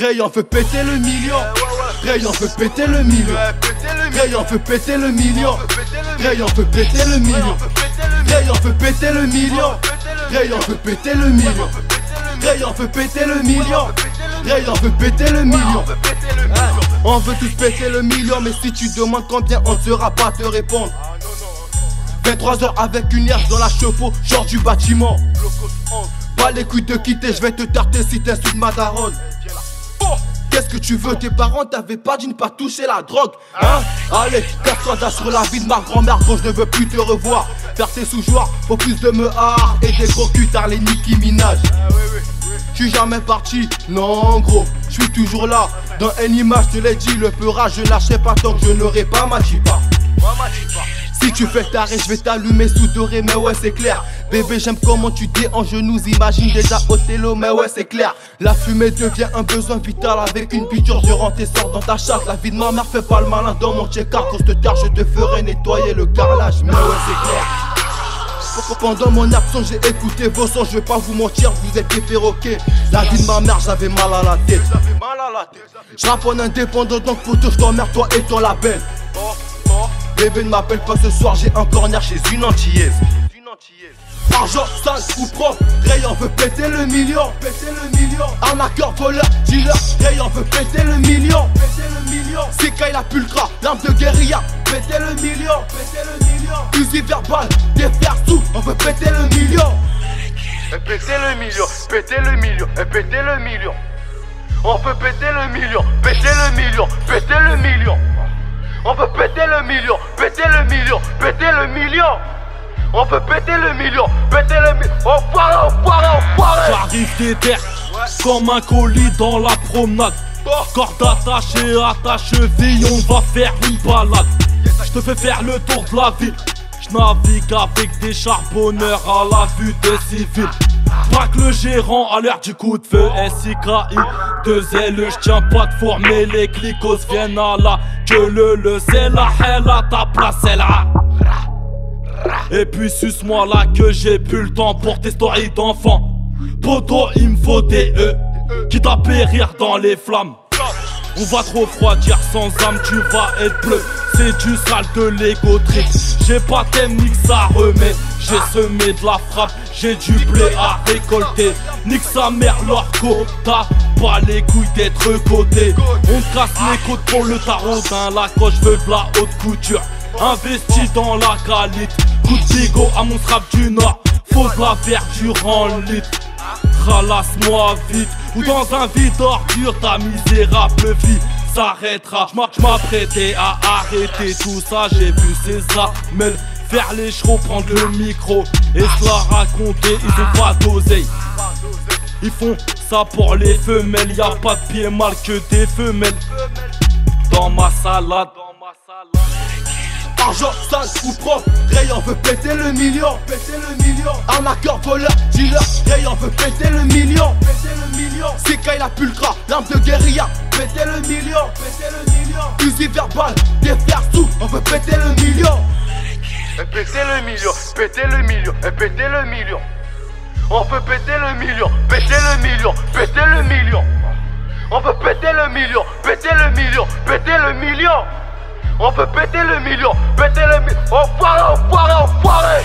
Ray on veut péter le million. Ray on veut péter le million. Ray on veut péter le million. Ray on veut péter le million. Ray on veut péter le million. Ray on veut péter le million. Ray on veut péter le million. Ray on veut péter le million. On veut tous péter le million, mais si tu demandes combien, on ne saura pas te répondre. 23h avec une herse dans la chevaux, genre du bâtiment. Pas les couilles de quitter, je vais te tarter si t'insultes ma daronne. Qu'est-ce que tu veux, tes parents t'avaient pas dit ne pas toucher la drogue, hein? Allez, casse-toi sur la vie de ma grand-mère, gros, je ne veux plus te revoir. Faire tes sous-joueurs, faut plus de mehars et des gros culs, t'as les Nicki Minaj. J'suis jamais parti, non gros, j'suis toujours là. Dans une image, je te l'ai dit, le peura, je lâcherai pas tant que je n'aurai pas ma chipa. Si tu fais taré, je vais t'allumer sous doré, mais ouais c'est clair. Bébé j'aime comment tu déhanches, je nous imagine déjà Othello, mais ouais c'est clair. La fumée devient un besoin vital, avec une piqûre je rentre et sors dans ta chatte. La vie de ma mère fait pas le malin dans mon check-up. Cause de terre je te ferai nettoyer le carrelage, mais ouais c'est clair. Pendant mon absence j'ai écouté vos sons, je vais pas vous mentir, vous êtes des perroquets. La vie de ma mère j'avais mal à la tête. Je rappe en indépendant donc photo je t'emmerde toi et ton label. Bébé ne m'appelle pas ce soir, j'ai un corner chez une antillaise. Argent, sale ou propre, Ray on veut péter le million. Arnaqueur, voleur, dealer, Ray on veut péter le million. C'est Kyle la pulcra, l'arme de guérilla, péter le million. Fusil verbal, des fers sous, on veut péter le million. Péter le million, péter le million, péter le million. On peut péter le million, péter le million, péter le million. On peut péter le million, péter le million, péter le million. On peut péter le million, péter le million. Enfoiré. J'arrive des terres comme un colis dans la promenade. Corde attachée à ta cheville, on va faire une balade. Je te fais faire le tour de la ville. Je navigue avec des charbonneurs à la vue des civils. Pas que le gérant à l'heure du coup de feu. SIKI, 2 L, je tiens pas de four, mais les clicos viennent à la queue le c'est la hell à ta place, c'est là. Et puis suce-moi là que j'ai plus le temps pour tes stories d'enfants. Poto, il me faut des qui t'a périr dans les flammes. On va trop refroidir sans âme, tu vas être bleu. C'est du sale de l'ego trip. J'ai pas t'aime ni que ça remet. J'ai semé de la frappe, j'ai du blé à récolter. Nique sa mère leur quota, pas les couilles d'être coté. On casse les côtes pour le tarot d'un lac, je veux de la haute couture. Investi dans la qualité, coup de bigot à mon strap du nord. Faut de la verdure en litre. Ralasse-moi vite, ou dans un vide ordure, ta misérable vie s'arrêtera. J'm'apprêtais à arrêter tout ça, j'ai vu ces amels faire les chevaux, prendre le micro et se la raconter, ils ont pas d'oseille. Ils font ça pour les femelles, y'a pas de pied mal que des femelles dans ma salade. Argent, sale ou propre, Ray on veut péter le million. Arnaqueur, voleur, dealer, Ray on veut péter le million. C'est Kyle la pulcra, l'arme de guérilla, péter le million. Fusil verbal, des fers sous, on veut péter le million. Péter le million, péter le million, péter le million. On peut péter le million, péter le million, péter le million. On peut péter le million, péter le million, péter le million. On peut péter le million, péter le million. Enfoiré.